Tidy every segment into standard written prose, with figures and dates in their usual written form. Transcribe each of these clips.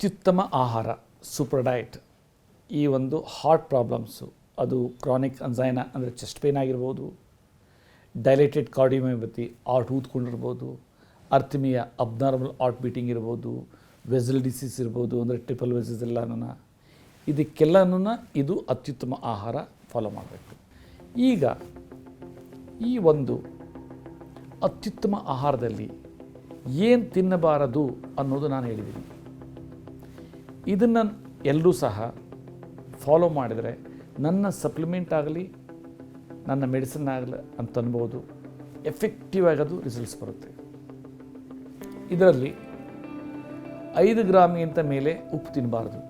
ಅತ್ಯುತ್ತಮ ಆಹಾರ super diet ಈ ಒಂದು ಹಾರ್ಟ್ ಪ್ರಾಬ್ಲಮ್ಸು, ಅದು ಕ್ರಾನಿಕ್ ಅಂಜೈನಾ ಅಂದರೆ ಚೆಸ್ಟ್ ಪೇನ್ ಆಗಿರ್ಬೋದು, ಡೈಲೇಟೆಡ್ ಕಾರ್ಡಿಯೋಮಯೋಪತಿ ಹಾರ್ಟ್ ಊದ್ಕೊಂಡಿರ್ಬೋದು, ಅರ್ಥಮಿಯಾ ಅಬ್ನಾರ್ಮಲ್ ಹಾರ್ಟ್ ಬೀಟಿಂಗ್ ಇರ್ಬೋದು, ವೆಸಲ್ ಡಿಸೀಸ್ ಇರ್ಬೋದು, ಅಂದರೆ ಟ್ರಿಪಲ್ ವೆಸಸ್ ಎಲ್ಲನೂ, ಇದಕ್ಕೆಲ್ಲನೂ ಇದು ಅತ್ಯುತ್ತಮ ಆಹಾರ ಫಾಲೋ ಮಾಡಬೇಕು. ಈಗ ಈ ಒಂದು ಅತ್ಯುತ್ತಮ ಆಹಾರದಲ್ಲಿ ಏನು ತಿನ್ನಬಾರದು ಅನ್ನೋದು ನಾನು ಹೇಳಿದ್ದೀನಿ. ಇದನ್ನು ಎಲ್ಲರೂ ಸಹ ಫಾಲೋ ಮಾಡಿದರೆ ನನ್ನ ಸಪ್ಲಿಮೆಂಟ್ ಆಗಲಿ ನನ್ನ ಮೆಡಿಸಿನ್ ಆಗಲಿ ಅಂತ ಅನ್ಬೋದು, ಎಫೆಕ್ಟಿವ್ ಆಗೋದು ರಿಸಲ್ಟ್ಸ್ ಬರುತ್ತೆ. ಇದರಲ್ಲಿ 5 ಗ್ರಾಮಿಗಿಂತ ಮೇಲೆ ಉಪ್ಪು ತಿನ್ನಬಾರ್ದು.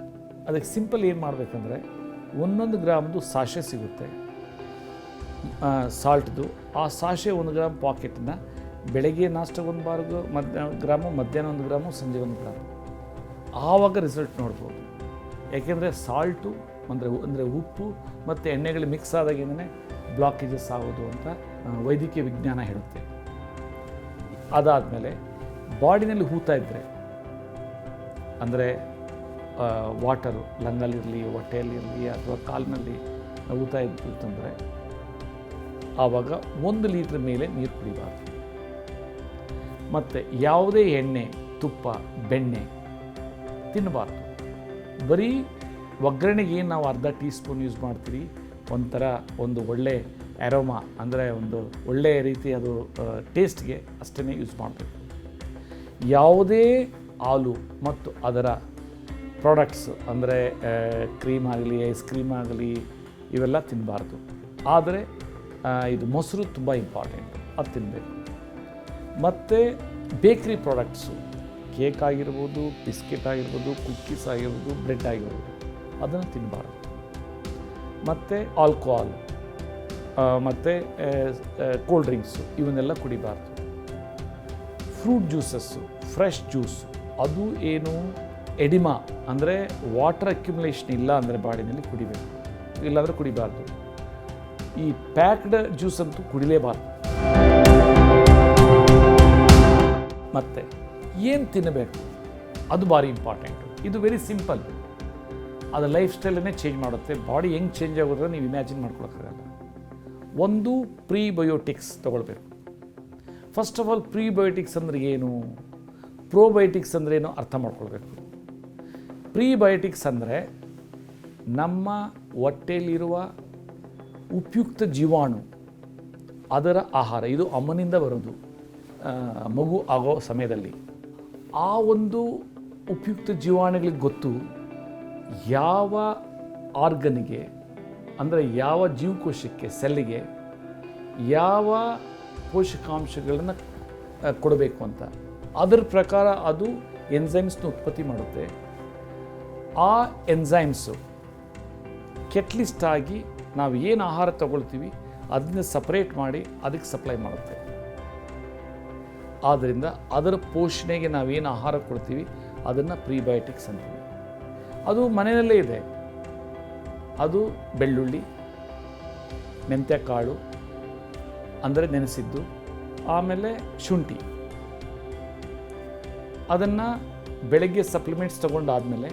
ಅದಕ್ಕೆ ಸಿಂಪಲ್ ಏನು ಮಾಡಬೇಕಂದ್ರೆ 1 ಗ್ರಾಮ್ದು ಸಾಶೆ ಸಿಗುತ್ತೆ ಸಾಲ್ಟ್ದು. ಆ ಸಾಶೆ 1 ಗ್ರಾಮ್ ಪಾಕೆಟನ್ನ ಬೆಳಗ್ಗೆ ನಾಷ್ಟಕ್ಕೆ 1 ಗ್ರಾಮು, ಮಧ್ಯಾಹ್ನ 1 ಗ್ರಾಮು, ಸಂಜೆ 1 ಗ್ರಾಮು. ಆವಾಗ ರಿಸಲ್ಟ್ ನೋಡ್ಬೋದು. ಯಾಕೆಂದರೆ ಸಾಲ್ಟು ಅಂದರೆ ಉಪ್ಪು ಮತ್ತು ಎಣ್ಣೆಗಳು ಮಿಕ್ಸ್ ಆದಾಗೇನೆ ಬ್ಲಾಕೇಜಸ್ ಆಗೋದು ಅಂತ ವೈದ್ಯಕೀಯ ವಿಜ್ಞಾನ ಹೇಳುತ್ತೆ. ಅದಾದಮೇಲೆ ಬಾಡಿನಲ್ಲಿ ಹೂತಾ ಇದ್ದರೆ, ಅಂದರೆ ವಾಟರು ಲಂಗಲ್ಲಿರಲಿ, ಹೊಟ್ಟೆಯಲ್ಲಿರಲಿ ಅಥವಾ ಕಾಲಿನಲ್ಲಿ ಹೂತಾ ಇತ್ತಂದರೆ ಆವಾಗ 1 ಲೀಟ್ರ್ ಮೇಲೆ ನೀರು ಕುಡಿಬಾರ್ದು. ಮತ್ತು ಯಾವುದೇ ಎಣ್ಣೆ, ತುಪ್ಪ, ಬೆಣ್ಣೆ ತಿನ್ನಬಾರ್ದು. ಬರೀ ಒಗ್ಗರಣೆಗೆ ಏನು ನಾವು ಅರ್ಧ ಟೀ ಸ್ಪೂನ್ ಯೂಸ್ ಮಾಡ್ತೀವಿ, ಒಂದು ಒಳ್ಳೆ ಅರೋಮಾ ಅಂದರೆ ಒಂದು ಒಳ್ಳೆಯ ರೀತಿ ಅದು ಟೇಸ್ಟ್ಗೆ ಅಷ್ಟೇ ಯೂಸ್ ಮಾಡಬೇಕು. ಯಾವುದೇ ಹಾಲು ಮತ್ತು ಅದರ ಪ್ರಾಡಕ್ಟ್ಸ್ ಅಂದರೆ ಕ್ರೀಮ್ ಆಗಲಿ, ಐಸ್ ಕ್ರೀಮ್ ಆಗಲಿ, ಇವೆಲ್ಲ ತಿನ್ನಬಾರ್ದು. ಆದರೆ ಇದು ಮೊಸರು ತುಂಬ ಇಂಪಾರ್ಟೆಂಟ್, ಅದು ತಿನ್ನಬೇಕು. ಮತ್ತು ಬೇಕ್ರಿ ಪ್ರಾಡಕ್ಟ್ಸು, ಕೇಕ್ ಆಗಿರ್ಬೋದು, ಬಿಸ್ಕೆಟ್ ಆಗಿರ್ಬೋದು, ಕುಕ್ಕೀಸ್ ಆಗಿರ್ಬೋದು, ಬ್ರೆಡ್ ಆಗಿರ್ಬೋದು, ಅದನ್ನು ತಿನ್ನಬಾರ್ದು. ಮತ್ತು ಆಲ್ಕೋಹಾಲ್ ಮತ್ತು ಕೋಲ್ಡ್ ಡ್ರಿಂಕ್ಸು ಇವನ್ನೆಲ್ಲ ಕುಡಿಬಾರ್ದು. ಫ್ರೂಟ್ ಜ್ಯೂಸಸ್ಸು, ಫ್ರೆಶ್ ಜ್ಯೂಸು, ಅದು ಏನು ಎಡಿಮಾ ಅಂದರೆ ವಾಟರ್ ಅಕ್ಯುಮುಲೇಷನ್ ಇಲ್ಲ ಅಂದರೆ ಬಾಡಿನಲ್ಲಿ ಕುಡಿಬೇಕು, ಇಲ್ಲಾಂದರೆ ಕುಡಿಬಾರ್ದು. ಈ ಪ್ಯಾಕ್ಡ್ ಜ್ಯೂಸ್ ಅಂತೂ ಕುಡಿಲೇಬಾರ್ದು. ಮತ್ತು ಏನು ತಿನ್ನಬೇಕು ಅದು ಭಾರಿ ಇಂಪಾರ್ಟೆಂಟು. ಇದು ವೆರಿ ಸಿಂಪಲ್, ಅದು ಲೈಫ್ ಸ್ಟೈಲನ್ನೇ ಚೇಂಜ್ ಮಾಡುತ್ತೆ. ಬಾಡಿ ಹೆಂಗೆ ಚೇಂಜ್ ಆಗೋದ್ರೆ ನೀವು ಇಮ್ಯಾಜಿನ್ ಮಾಡ್ಕೊಳಕ್ಕಾಗಲ್ಲ. ಒಂದು ಪ್ರೀಬಯೋಟಿಕ್ಸ್ ತೊಗೊಳ್ಬೇಕು. ಫಸ್ಟ್ ಆಫ್ ಆಲ್ ಪ್ರೀಬಯೋಟಿಕ್ಸ್ ಅಂದರೆ ಏನು, ಪ್ರೋಬಯೋಟಿಕ್ಸ್ ಅಂದರೆ ಏನು ಅರ್ಥ ಮಾಡ್ಕೊಳ್ಬೇಕು. ಪ್ರೀಬಯೋಟಿಕ್ಸ್ ಅಂದರೆ ನಮ್ಮ ಹೊಟ್ಟೆಯಲ್ಲಿರುವ ಉಪಯುಕ್ತ ಜೀವಾಣು, ಅದರ ಆಹಾರ, ಇದು ಅಮ್ಮನಿಂದ ಬರೋದು ಮಗು ಆಗೋ ಸಮಯದಲ್ಲಿ. ಆ ಒಂದು ಉಪಯುಕ್ತ ಜೀವಾಣುಗಳಿಗೆ ಗೊತ್ತು ಯಾವ ಆರ್ಗನ್ಗೆ, ಅಂದರೆ ಯಾವ ಜೀವಕೋಶಕ್ಕೆ, ಸೆಲ್ಲಿಗೆ ಯಾವ ಪೋಷಕಾಂಶಗಳನ್ನು ಕೊಡಬೇಕು ಅಂತ. ಅದರ ಪ್ರಕಾರ ಅದು ಎನ್ಸೈಮ್ಸ್ನ ಉತ್ಪತ್ತಿ ಮಾಡುತ್ತೆ. ಆ ಎನ್ಸೈಮ್ಸು ಕೆಟ್ಲಿಸ್ಟ್ ಆಗಿ ನಾವು ಏನು ಆಹಾರ ತಗೊಳ್ತೀವಿ ಅದನ್ನ ಸಪ್ರೇಟ್ ಮಾಡಿ ಅದಕ್ಕೆ ಸಪ್ಲೈ ಮಾಡುತ್ತೆ. ಆದ್ದರಿಂದ ಅದರ ಪೋಷಣೆಗೆ ನಾವೇನು ಆಹಾರ ಕೊಡ್ತೀವಿ ಅದನ್ನು ಪ್ರೀಬಯೋಟಿಕ್ಸ್ ಅಂತೀವಿ. ಅದು ಮನೆಯಲ್ಲೇ ಇದೆ. ಅದು ಬೆಳ್ಳುಳ್ಳಿ, ಮೆಂತ್ಯಕಾಳು ಅಂದರೆ ನೆನೆಸಿದ್ದು, ಆಮೇಲೆ ಶುಂಠಿ. ಅದನ್ನು ಬೆಳಗ್ಗೆ ಸಪ್ಲಿಮೆಂಟ್ಸ್ ತಗೊಂಡಾದಮೇಲೆ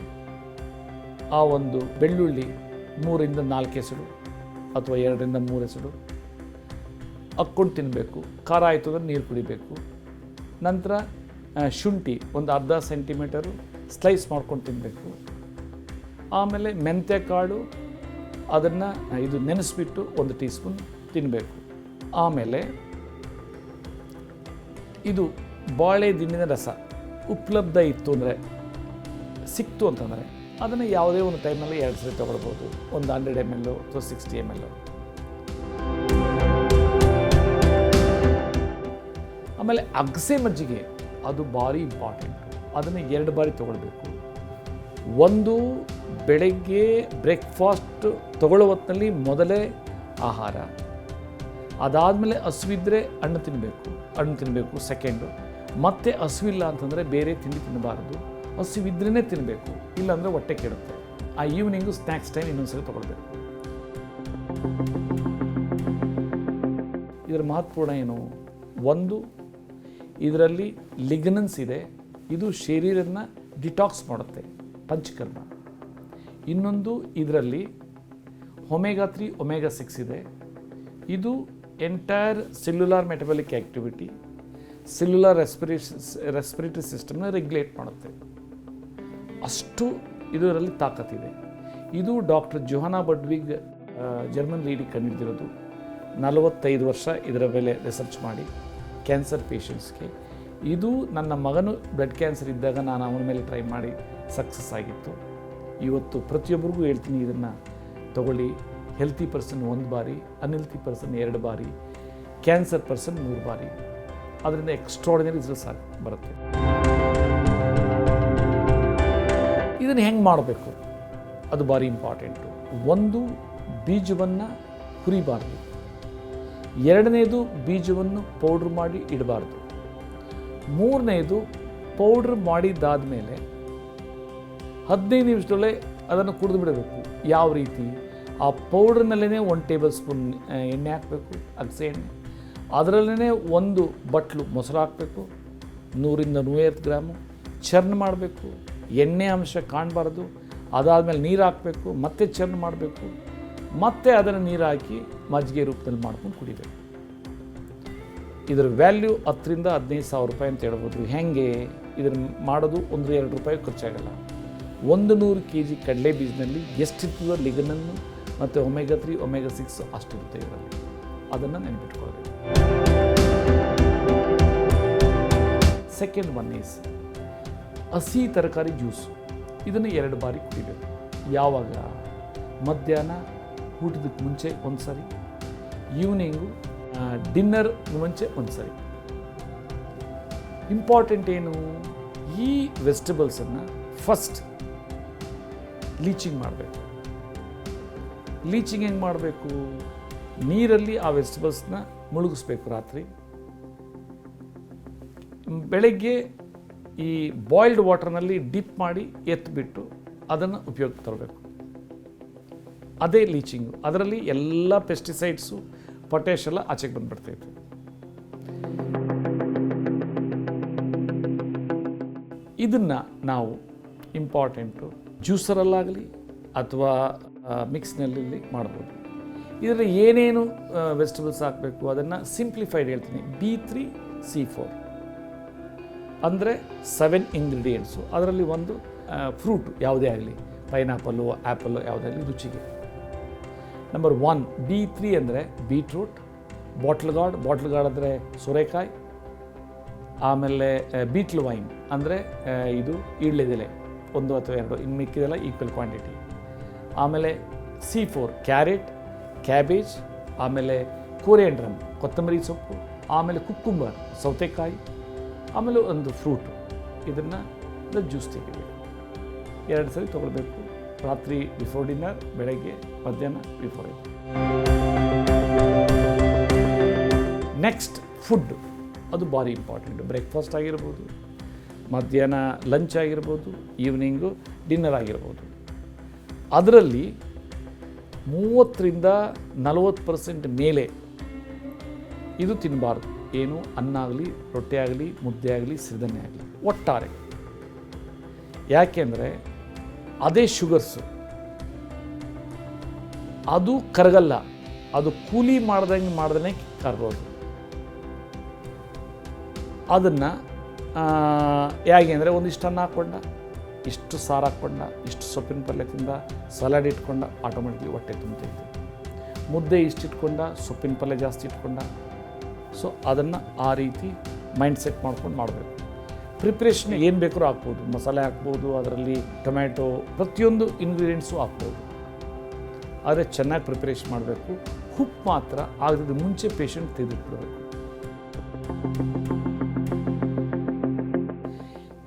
ಆ ಒಂದು ಬೆಳ್ಳುಳ್ಳಿ 3ರಿಂದ 4 ಎಸಳು ಅಥವಾ 2ರಿಂದ 3 ಎಸಳು ಹಾಕ್ಕೊಂಡು ತಿನ್ನಬೇಕು. ಖಾರ ಆಯಿತು ಅಂದರೆ ನೀರು ಕುಡಿಬೇಕು. ನಂತರ ಶುಂಠಿ ಒಂದು ಅರ್ಧ ಸೆಂಟಿಮೀಟರು ಸ್ಲೈಸ್ ಮಾಡ್ಕೊಂಡು ತಿನ್ನಬೇಕು. ಆಮೇಲೆ ಮೆಂತ್ಯಕಾಳು ಅದನ್ನು ಇದು ನೆನೆಸ್ಬಿಟ್ಟು 1 ಟೀ ಸ್ಪೂನ್ ತಿನ್ನಬೇಕು. ಆಮೇಲೆ ಇದು ಬಾಳೆ ದಿಂಡಿನ ರಸ ಉಪಲಬ್ಧ ಇತ್ತು ಅಂದರೆ, ಸಿಕ್ತು ಅಂತಂದರೆ ಅದನ್ನು ಯಾವುದೇ ಒಂದು ಟೈಮ್ನಲ್ಲಿ 2 ಸರಿ ತೊಗೊಳ್ಬೋದು. ಒಂದು 100 ml ಅಥವಾ 60 ml. ಆಮೇಲೆ ಅಗಸೆ ಮಜ್ಜಿಗೆ ಅದು ಭಾರಿ ಇಂಪಾರ್ಟೆಂಟು. ಅದನ್ನು 2 ಬಾರಿ ತೊಗೊಳ್ಬೇಕು. ಒಂದು ಬೆಳಗ್ಗೆ ಬ್ರೇಕ್ಫಾಸ್ಟ್ ತೊಗೊಳ್ಳೋ ಹೊತ್ತಿನಲ್ಲಿ ಮೊದಲೇ ಆಹಾರ. ಅದಾದಮೇಲೆ ಹಸುವಿದ್ರೆ ಹಣ್ಣು ತಿನ್ನಬೇಕು ಸೆಕೆಂಡು. ಮತ್ತೆ ಹಸುವಿಲ್ಲ ಅಂತಂದರೆ ಬೇರೆ ತಿಂಡಿ ತಿನ್ನಬಾರದು. ಹಸುವಿದ್ರೇ ತಿನ್ನಬೇಕು, ಇಲ್ಲಾಂದರೆ ಹೊಟ್ಟೆ ಕೆಡುತ್ತೆ. ಆ ಈವ್ನಿಂಗು ಸ್ನ್ಯಾಕ್ಸ್ ಟೈಮ್ ಇನ್ನೊಂದ್ಸರಿ ತೊಗೊಳ್ಬೇಕು. ಇದರ ಮಹತ್ವಪೂರ್ಣ ಏನು, ಒಂದು ಇದರಲ್ಲಿ ಲಿಗ್ನನ್ಸ್ ಇದೆ. ಇದು ಶರೀರನ ಡಿಟಾಕ್ಸ್ ಮಾಡುತ್ತೆ. ಪಂಚಕರ್ಮ. ಇನ್ನೊಂದು ಇದರಲ್ಲಿ ಒಮೆಗಾ 3 ಒಮೆಗಾ 6 ಇದೆ. ಇದು entire cellular metabolic activity, cellular respiratory ಸಿಸ್ಟಮ್ನ ರೆಗ್ಯುಲೇಟ್ ಮಾಡುತ್ತೆ. ಅಷ್ಟು ಇದರಲ್ಲಿ ತಾಕತ್ತಿದೆ. ಇದು ಡಾಕ್ಟರ್ ಜೋಹಾನಾ ಬಡ್ವಿಗ್ ಜರ್ಮನ್ ಲೇಡಿ ಕಂಡುಹಿಡಿದಿರೋದು. 45 ವರ್ಷ ಇದರ ಮೇಲೆ ರಿಸರ್ಚ್ ಮಾಡಿ ಕ್ಯಾನ್ಸರ್ ಪೇಷಂಟ್ಸ್ಗೆ. ಇದು ನನ್ನ ಮಗನು ಬ್ಲಡ್ ಕ್ಯಾನ್ಸರ್ ಇದ್ದಾಗ ನಾನು ಅವನ ಮೇಲೆ ಟ್ರೈ ಮಾಡಿ ಸಕ್ಸಸ್ ಆಗಿತ್ತು. ಇವತ್ತು ಪ್ರತಿಯೊಬ್ಬರಿಗೂ ಹೇಳ್ತೀನಿ, ಇದನ್ನು ತಗೊಳ್ಳಿ. ಹೆಲ್ತಿ ಪರ್ಸನ್ 1 ಬಾರಿ, ಅನ್ಹೆಲ್ತಿ ಪರ್ಸನ್ 2 ಬಾರಿ, ಕ್ಯಾನ್ಸರ್ ಪರ್ಸನ್ 3 ಬಾರಿ. ಅದರಿಂದ ಎಕ್ಸ್ಟ್ರಾರ್ಡಿನರಿ ರಿಸಲ್ಟ್ಸ್ ಬರುತ್ತೆ. ಇದನ್ನು ಹೆಂಗೆ ಮಾಡಬೇಕು ಅದು ಭಾರಿ ಇಂಪಾರ್ಟೆಂಟು. ಒಂದು, ಬೀಜವನ್ನು ಹುರಿಬಾರ್ದು. ಎರಡನೇದು, ಬೀಜವನ್ನು ಪೌಡ್ರ್ ಮಾಡಿ ಇಡಬಾರ್ದು. ಮೂರನೇದು, ಪೌಡ್ರ್ ಮಾಡಿದ್ದಾದ ಮೇಲೆ 15 ನಿಮಿಷದೊಳಗೆ ಅದನ್ನು ಕುಡಿದು ಬಿಡಬೇಕು. ಯಾವ ರೀತಿ? ಆ ಪೌಡ್ರ್ನಲ್ಲೇ 1 ಟೇಬಲ್ ಸ್ಪೂನ್ ಎಣ್ಣೆ ಹಾಕಬೇಕು, ಅಗಸೆ ಎಣ್ಣೆ. ಅದರಲ್ಲೇ 1 ಬಟ್ಲು ಮೊಸರು ಹಾಕಬೇಕು, 100ರಿಂದ 150 ಗ್ರಾಮು. ಚರ್ನ್ ಮಾಡಬೇಕು, ಎಣ್ಣೆ ಅಂಶ ಕಾಣಬಾರ್ದು. ಅದಾದಮೇಲೆ ನೀರು ಹಾಕಬೇಕು, ಮತ್ತೆ ಚರ್ನ್ ಮಾಡಬೇಕು, ಮತ್ತೆ ಅದನ್ನು ನೀರು ಹಾಕಿ ಮಜ್ಜಿಗೆ ರೂಪದಲ್ಲಿ ಮಾಡ್ಕೊಂಡು ಕುಡಿಬೇಕು. ಇದರ ವ್ಯಾಲ್ಯೂ 10ರಿಂದ 15 ಸಾವಿರ ರೂಪಾಯಿ ಅಂತ ಹೇಳ್ಬೋದು. ಹೇಗೆ ಇದನ್ನು ಮಾಡೋದು? 1-2 ರೂಪಾಯಿ ಖರ್ಚಾಗಲ್ಲ. 100 kg ಕಡಲೆ ಬೀಜನಲ್ಲಿ ಎಷ್ಟಿರ್ತದೋ ಲಿಗನನ್ನು ಮತ್ತು ಒಮೆಗಾ 3 ಒಮೆಗಾ 6 ಅಷ್ಟಿರುತ್ತೆ ಇದರಲ್ಲಿ. ಅದನ್ನು ನೆನಪಿಟ್ಕೊಳ್ಬೇಕು. ಸೆಕೆಂಡ್ ಒನ್ ಈಸ್ ಹಸಿ ತರಕಾರಿ ಜ್ಯೂಸು. ಇದನ್ನು 2 ಬಾರಿ ಕುಡಿಬೇಕು. ಯಾವಾಗ? ಮಧ್ಯಾಹ್ನ ಊಟದಕ್ಕೆ ಮುಂಚೆ 1 ಸರಿ, ಈವ್ನಿಂಗು ಡಿನ್ನರ್ ಮುಂಚೆ 1 ಸರಿ. ಇಂಪಾರ್ಟೆಂಟ್ ಏನು? ಈ ವೆಜಿಟೇಬಲ್ಸನ್ನು ಫಸ್ಟ್ ಲೀಚಿಂಗ್ ಮಾಡಬೇಕು. ಲೀಚಿಂಗ್ ಹೆಂಗೆ ಮಾಡಬೇಕು? ನೀರಲ್ಲಿ ಆ ವೆಜಿಟೇಬಲ್ಸ್ನ ಮುಳುಗಿಸ್ಬೇಕು ರಾತ್ರಿ. ಬೆಳಗ್ಗೆ ಈ ಬಾಯ್ಲ್ಡ್ ವಾಟರ್ನಲ್ಲಿ ಡಿಪ್ ಮಾಡಿ ಎತ್ತಿಬಿಟ್ಟು ಅದನ್ನು ಉಪಯೋಗಕ್ಕೆ ತರಬೇಕು. ಅದೇ ಲೀಚಿಂಗು. ಅದರಲ್ಲಿ ಎಲ್ಲ ಪೆಸ್ಟಿಸೈಡ್ಸು, ಪೊಟ್ಯಾಷ್ ಎಲ್ಲ ಆಚೆಗೆ ಬಂದುಬಿಡ್ತೈತೆ. ಇದನ್ನು ನಾವು ಇಂಪಾರ್ಟೆಂಟು ಜ್ಯೂಸರಲ್ಲಾಗಲಿ ಅಥವಾ ಮಿಕ್ಸ್ನಲ್ಲಿ ಮಾಡ್ಬೋದು. ಇದರಲ್ಲಿ ಏನೇನು ವೆಜಿಟೇಬಲ್ಸ್ ಹಾಕಬೇಕು ಅದನ್ನು ಸಿಂಪ್ಲಿಫೈಡ್ ಹೇಳ್ತೀನಿ. B3C4 ಅಂದರೆ 7 ಇಂಗ್ರೀಡಿಯೆಂಟ್ಸು. ಅದರಲ್ಲಿ ಒಂದು ಫ್ರೂಟು ಯಾವುದೇ ಆಗಲಿ, ಪೈನಾಪಲ್ಲು, ಆ್ಯಪಲ್ಲು ಯಾವುದೇ ಆಗಲಿ ರುಚಿಗೆ. ನಂಬರ್ 1 B3 ಅಂದರೆ ಬೀಟ್ರೂಟ್, ಬಾಟ್ಲ್ ಗಾರ್ಡ್ ಅಂದರೆ ಸೋರೆಕಾಯಿ, ಆಮೇಲೆ ಬೀಟ್ಲ್ ವೈನ್ ಅಂದರೆ ಇದು ಈಳ್ಳೆದೆಲೆ 1 ಅಥವಾ 2, ಇನ್ನು ಮಿಕ್ಕಿದೆಲ್ಲ ಈಕ್ವಲ್ ಕ್ವಾಂಟಿಟಿ. ಆಮೇಲೆ C4 ಕ್ಯಾರೆಟ್, ಕ್ಯಾಬೇಜ್, ಆಮೇಲೆ ಕೋರಿಯಂಡ್ರಮ್ ಕೊತ್ತಂಬರಿ ಸೊಪ್ಪು, ಆಮೇಲೆ ಕುಕ್ಕುಂಬರ್ ಸೌತೆಕಾಯಿ, ಆಮೇಲೆ ಒಂದು ಫ್ರೂಟು. ಇದನ್ನು ಜ್ಯೂಸ್ ತೆಗಿಬೇಕು. 2 ಸರಿ ತೊಗೊಳ್ಬೇಕು. ರಾತ್ರಿ ಬಿಫೋರ್ ಡಿನ್ನರ್, ಬೆಳಗ್ಗೆ, ಮಧ್ಯಾಹ್ನ ಬಿಫೋರ್ ಇಟ್. ನೆಕ್ಸ್ಟ್ ಫುಡ್, ಅದು ಭಾರಿ ಇಂಪಾರ್ಟೆಂಟು. ಬ್ರೇಕ್ಫಾಸ್ಟ್ ಆಗಿರ್ಬೋದು, ಮಧ್ಯಾಹ್ನ ಲಂಚ್ ಆಗಿರ್ಬೋದು, ಈವ್ನಿಂಗು ಡಿನ್ನರ್ ಆಗಿರ್ಬೋದು. ಅದರಲ್ಲಿ 30ರಿಂದ 40% ಮೇಲೆ ಇದು ತಿನ್ನಬಾರ್ದು. ಏನು? ಅನ್ನ ಆಗಲಿ, ರೊಟ್ಟೆ ಆಗಲಿ, ಮುದ್ದೆ ಆಗಲಿ, ಸಿರಿಧಾನ್ಯ ಆಗಲಿ, ಒಟ್ಟಾರೆ. ಯಾಕೆಂದರೆ ಅದೇ ಶುಗರ್ಸು. ಅದು ಕರಗಲ್ಲ, ಅದು ಕೂಲಿ ಮಾಡ್ದೇ ಕರಗೋದು. ಅದನ್ನು ಹೇಗೆ ಅಂದರೆ ಒಂದಿಷ್ಟು ಅನ್ನ ಹಾಕ್ಕೊಂಡ, ಇಷ್ಟು ಸಾರು ಹಾಕ್ಕೊಂಡ, ಇಷ್ಟು ಸೊಪ್ಪಿನ ಪಲ್ಯ ತಿಂದ, ಸಲಾಡ್ ಇಟ್ಕೊಂಡ, ಆಟೋಮೆಟಿಕ್ಲಿ ಹೊಟ್ಟೆ ತುಂಬ್ತೈತೆ. ಮುದ್ದೆ ಇಷ್ಟಿಟ್ಕೊಂಡ, ಸೊಪ್ಪಿನ ಪಲ್ಯ ಜಾಸ್ತಿ ಇಟ್ಕೊಂಡ. ಸೊ ಅದನ್ನು ಆ ರೀತಿ ಮೈಂಡ್ ಸೆಟ್ ಮಾಡ್ಕೊಂಡು ಮಾಡಬೇಕು. ಪ್ರಿಪ್ರೇಷನ್ ಏನು ಬೇಕಾದ್ರೂ ಹಾಕ್ಬೋದು. ಮಸಾಲೆ ಹಾಕ್ಬೋದು, ಅದರಲ್ಲಿ ಟೊಮ್ಯಾಟೊ, ಪ್ರತಿಯೊಂದು ಇಂಗ್ರೀಡಿಯೆಂಟ್ಸು ಹಾಕ್ಬೋದು. ಆದರೆ ಚೆನ್ನಾಗಿ ಪ್ರಿಪ್ರೇಷನ್ ಮಾಡಬೇಕು. ಉಪ್ಪು ಮಾತ್ರ ಆಗದ ಮುಂಚೆ ಪೇಷಂಟ್ ತೆಗೆದುಬಿಡಬೇಕು.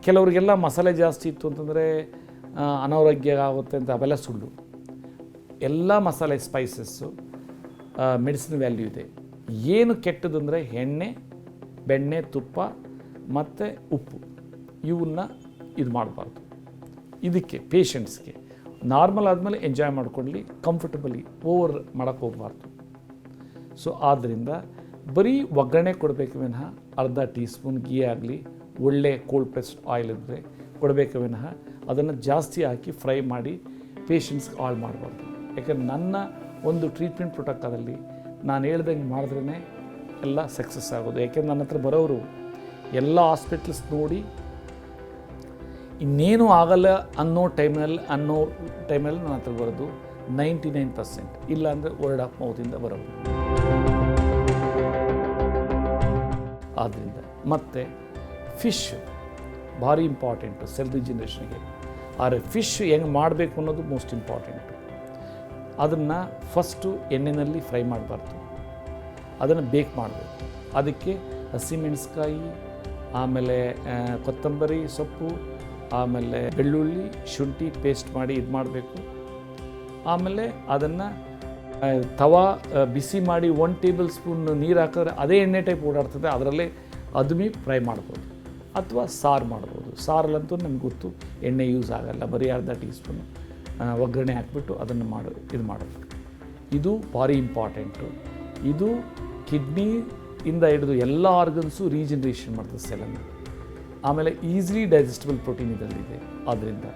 ಕೆಲವರಿಗೆಲ್ಲ ಮಸಾಲೆ ಜಾಸ್ತಿ ಇತ್ತು ಅಂತಂದರೆ ಅನಾರೋಗ್ಯ ಆಗುತ್ತೆ ಅಂತ, ಅವೆಲ್ಲ ಸುಳ್ಳು. ಎಲ್ಲ ಮಸಾಲೆ ಸ್ಪೈಸಸ್ಸು ಮೆಡಿಸಿನ್ ವ್ಯಾಲ್ಯೂ ಇದೆ. ಏನು ಕೆಟ್ಟದಂದರೆ ಎಣ್ಣೆ, ಬೆಣ್ಣೆ, ತುಪ್ಪ ಮತ್ತು ಉಪ್ಪು, ಇವನ್ನ ಇದು ಮಾಡಬಾರ್ದು. ಇದಕ್ಕೆ ಪೇಷಂಟ್ಸ್ಗೆ ನಾರ್ಮಲ್ ಆದಮೇಲೆ ಎಂಜಾಯ್ ಮಾಡ್ಕೊಳ್ಳಿ, ಕಂಫರ್ಟಬಲಿ, ಓವರ್ ಮಾಡೋಕ್ಕೆ ಹೋಗಬಾರ್ದು. ಸೊ ಆದ್ದರಿಂದ ಬರೀ ಒಗ್ಗರಣೆ ಕೊಡಬೇಕು ವಿನಃ, ಅರ್ಧ ಟೀ ಸ್ಪೂನ್ ಗೀ ಆಗಲಿ, ಒಳ್ಳೆ ಕೋಲ್ಡ್ ಪ್ರೆಸ್ಡ್ ಆಯಿಲ್ ಇದ್ದರೆ ಕೊಡಬೇಕು ವಿನಃ, ಅದನ್ನು ಜಾಸ್ತಿ ಹಾಕಿ ಫ್ರೈ ಮಾಡಿ ಪೇಷಂಟ್ಸ್ಗೆ ಹಾಳು ಮಾಡಬಾರ್ದು. ಯಾಕಂದರೆ ನನ್ನ ಒಂದು ಟ್ರೀಟ್ಮೆಂಟ್ ಪ್ರೋಟೋಕಾಲಲ್ಲಿ ನಾನು ಹೇಳ್ದಂಗೆ ಮಾಡಿದ್ರೇ ಎಲ್ಲ ಸಕ್ಸಸ್ ಆಗೋದು. ಯಾಕೆಂದ್ರೆ ನನ್ನ ಹತ್ರ ಬರೋರು ಎಲ್ಲ ಹಾಸ್ಪಿಟಲ್ಸ್ ನೋಡಿ ಇನ್ನೇನು ಆಗಲ್ಲ ಅನ್ನೋ ಟೈಮ್ನಲ್ಲಿ ನನ್ನ ಹತ್ರ ಬರೋದು 99%, ಇಲ್ಲಾಂದರೆ ವರ್ಡ್ ಆಫ್ ಮೌತಿಂದ ಬರೋದು. ಆದ್ದರಿಂದ ಮತ್ತು ಫಿಶ್ ಭಾರಿ ಇಂಪಾರ್ಟೆಂಟು ಸೆಲ್ ರಿಜಿನರೇಷನ್ಗೆ. ಆದರೆ ಫಿಶ್ ಹೆಂಗೆ ಮಾಡಬೇಕು ಅನ್ನೋದು ಮೋಸ್ಟ್ ಇಂಪಾರ್ಟೆಂಟು. ಅದನ್ನು ಫಸ್ಟು ಎಣ್ಣೆಯಲ್ಲಿ ಫ್ರೈ ಮಾಡಬಾರ್ದು, ಅದನ್ನು ಬೇಕ್ ಮಾಡಬೇಕು. ಅದಕ್ಕೆ ಹಸಿಮೆಣಸಿಕಾಯಿ, ಆಮೇಲೆ ಕೊತ್ತಂಬರಿ ಸೊಪ್ಪು, ಆಮೇಲೆ ಬೆಳ್ಳುಳ್ಳಿ, ಶುಂಠಿ ಪೇಸ್ಟ್ ಮಾಡಿ ಇದು ಮಾಡಬೇಕು. ಆಮೇಲೆ ಅದನ್ನು ತವಾ ಬಿಸಿ ಮಾಡಿ 1 ಟೇಬಲ್ ಸ್ಪೂನ್ ನೀರು ಹಾಕಿದ್ರೆ ಅದೇ ಎಣ್ಣೆ ಟೈಪ್ ಓಡಾಡ್ತದೆ, ಅದರಲ್ಲೇ ಅದುಮಿ ಫ್ರೈ ಮಾಡ್ಬೋದು. ಅಥವಾ ಸಾರು ಮಾಡ್ಬೋದು. ಸಾರಲ್ಲಂತೂ ನಮ್ಗೆ ಗೊತ್ತು ಎಣ್ಣೆ ಯೂಸ್ ಆಗಲ್ಲ, ಬರೀ ಅರ್ಧ ಟೀ ಸ್ಪೂನ್ ಒಗ್ಗರಣೆ ಹಾಕ್ಬಿಟ್ಟು ಅದನ್ನು ಇದು ಮಾಡಬೇಕು. ಇದು ಭಾರಿ ಇಂಪಾರ್ಟೆಂಟು. ಇದು ಕಿಡ್ನಿಯಿಂದ ಹಿಡಿದು ಎಲ್ಲ ಆರ್ಗನ್ಸು ರೀಜನರೇಷನ್ ಮಾಡ್ತದೆ ಸೆಲ್ಲನ್ನು. ಆಮೇಲೆ ಈಸಿಲಿ ಡೈಜೆಸ್ಟಬಲ್ ಪ್ರೋಟೀನ್ ಇದರಲ್ಲಿದೆ ಆದ್ದರಿಂದ.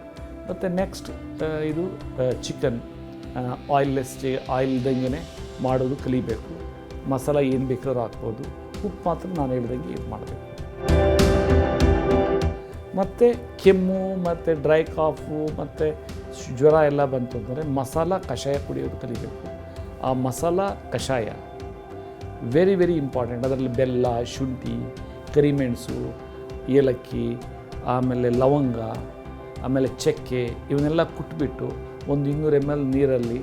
ಮತ್ತು ನೆಕ್ಸ್ಟ್ ಇದು ಚಿಕನ್ ಆಯಿಲ್ ಇದ್ದಂಗೆ ಮಾಡೋದು ಕಲಿಬೇಕು. ಮಸಾಲ ಏನು ಬೇಕಾದ್ರೂ ಹಾಕ್ಬೋದು, ಉಪ್ಪು ಮಾತ್ರ ನಾನು ಹೇಳ್ದಂಗೆ ಇದು ಮಾಡಬೇಕು. ಮತ್ತು ಕೆಮ್ಮು ಮತ್ತು ಡ್ರೈ ಕಾಫು ಮತ್ತು ಜ್ವರ ಎಲ್ಲ ಬಂತು ಅಂದರೆ ಮಸಾಲ ಕಷಾಯ ಕುಡಿಯೋದು ಕಲಿಬೇಕು. ಆ ಮಸಾಲ ಕಷಾಯ ವೆರಿ ವೆರಿ ಇಂಪಾರ್ಟೆಂಟ್. ಅದರಲ್ಲಿ ಬೆಲ್ಲ, ಶುಂಠಿ, ಕರಿಮೆಣಸು, ಏಲಕ್ಕಿ, ಆಮೇಲೆ ಲವಂಗ, ಆಮೇಲೆ ಚಕ್ಕೆ ಇವನ್ನೆಲ್ಲ ಕುಟ್ಬಿಟ್ಟು 200 ml ನೀರಲ್ಲಿ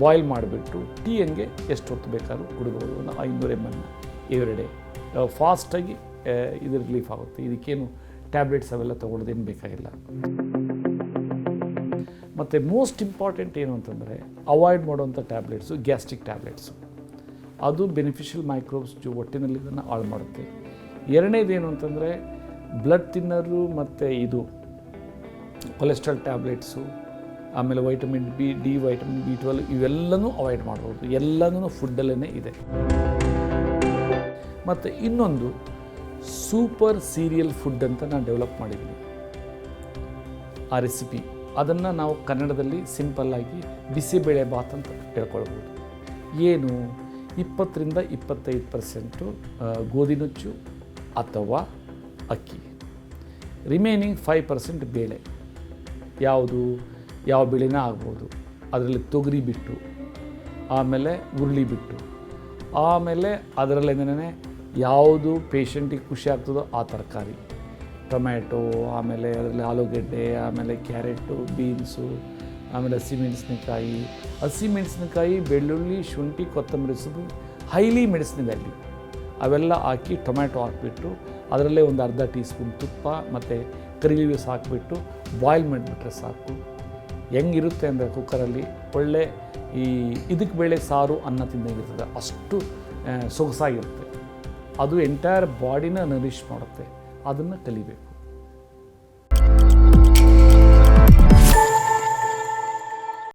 ಬಾಯ್ಲ್ ಮಾಡಿಬಿಟ್ಟು ಟೀ ಹಂಗೆ ಎಷ್ಟು ಹೊತ್ತು ಬೇಕಾದ್ರೂ ಕುಡಿಬೋದು. 500 ml ಎವ್ರಿ ಡೇ. ಫಾಸ್ಟಾಗಿ ಇದು ರಿಲೀಫ್ ಆಗುತ್ತೆ. ಇದಕ್ಕೇನು ಟ್ಯಾಬ್ಲೆಟ್ಸ್ ಅವೆಲ್ಲ ತೊಗೊಳ್ಳೋದೇನು ಬೇಕಾಗಿಲ್ಲ. ಮತ್ತು ಮೋಸ್ಟ್ ಇಂಪಾರ್ಟೆಂಟ್ ಏನು ಅಂತಂದರೆ ಅವಾಯ್ಡ್ ಮಾಡುವಂಥ ಟ್ಯಾಬ್ಲೆಟ್ಸು ಗ್ಯಾಸ್ಟ್ರಿಕ್ ಟ್ಯಾಬ್ಲೆಟ್ಸು. ಅದು ಬೆನಿಫಿಷಿಯಲ್ ಮೈಕ್ರೋಬ್ಸ್ ಹೊಟ್ಟೆನಲ್ಲಿ ಇದನ್ನು ಹಾಳು ಮಾಡುತ್ತೆ. ಎರಡನೇದೇನು ಅಂತಂದರೆ ಬ್ಲಡ್ ಥಿನ್ನರು ಮತ್ತು ಇದು ಕೊಲೆಸ್ಟ್ರಾಲ್ ಟ್ಯಾಬ್ಲೆಟ್ಸು, ಆಮೇಲೆ ವೈಟಮಿನ್ ಡಿ, ವೈಟಮಿನ್ B12 ಇವೆಲ್ಲನೂ ಅವಾಯ್ಡ್ ಮಾಡ್ಬೋದು. ಎಲ್ಲನೂ ಫುಡ್ಡಲ್ಲೇ ಇದೆ. ಮತ್ತು ಇನ್ನೊಂದು ಸೂಪರ್ ಸೀರಿಯಲ್ ಫುಡ್ ಅಂತ ನಾನು ಡೆವಲಪ್ ಮಾಡಿದ್ದೀನಿ. ಆ ರೆಸಿಪಿ ಅದನ್ನು ನಾವು ಕನ್ನಡದಲ್ಲಿ ಸಿಂಪಲ್ಲಾಗಿ ಬಿಸಿಬೇಳೆ ಬಾತ್ ಅಂತ ಹೇಳ್ಕೊಳ್ಬೋದು. ಏನು 20-25% ಗೋಧಿ ನುಚ್ಚು ಅಥವಾ ಅಕ್ಕಿ, ರಿಮೈನಿಂಗ್ 5% ಬೇಳೆ. ಯಾವ ಬೇಳೆನ ಆಗ್ಬೋದು. ಅದರಲ್ಲಿ ತೊಗರಿ ಬಿಟ್ಟು, ಆಮೇಲೆ ಹುರುಳಿ ಬಿಟ್ಟು, ಆಮೇಲೆ ಅದರಲ್ಲೇನೇ ಯಾವುದು ಪೇಷಂಟಿಗೆ ಖುಷಿ ಆಗ್ತದೋ ಆ ತರಕಾರಿ, ಟೊಮ್ಯಾಟೊ, ಆಮೇಲೆ ಅದರಲ್ಲಿ ಆಲೂಗೆಡ್ಡೆ, ಆಮೇಲೆ ಕ್ಯಾರೆಟು, ಬೀನ್ಸು, ಆಮೇಲೆ ಹಸಿಮೆಣಸಿನಕಾಯಿ, ಬೆಳ್ಳುಳ್ಳಿ, ಶುಂಠಿ, ಕೊತ್ತಂಬರಿ ಸೊಪ್ಪು, ಹೈಲಿ ಮೆಡಿಸಿನ್ ವ್ಯಾಲ್ಯೂ ಅವೆಲ್ಲ ಹಾಕಿ ಟೊಮ್ಯಾಟೊ ಹಾಕಿಬಿಟ್ಟು ಅದರಲ್ಲೇ ಒಂದು ಅರ್ಧ ಟೀ ಸ್ಪೂನ್ ತುಪ್ಪ ಮತ್ತು ಕರಿ ಲೀವ್ಸ್ ಹಾಕಿಬಿಟ್ಟು ಬಾಯ್ಲ್ ಮಾಡಿಬಿಟ್ರೆ ಸಾಕು. ಹೆಂಗಿರುತ್ತೆ ಅಂದರೆ ಕುಕ್ಕರಲ್ಲಿ ಒಳ್ಳೆ ಇದಕ್ಕೆ ಬೇಳೆ ಸಾರು ಅನ್ನ ತಿಂದಾಗಿರ್ತದೆ, ಅಷ್ಟು ಸೊಗಸಾಗಿರುತ್ತೆ. ಅದು ಎಂಟೈರ್ ಬಾಡಿನ ನರಿಷ್ ಮಾಡುತ್ತೆ. ಅದನ್ನು ಕಲಿಬೇಕು.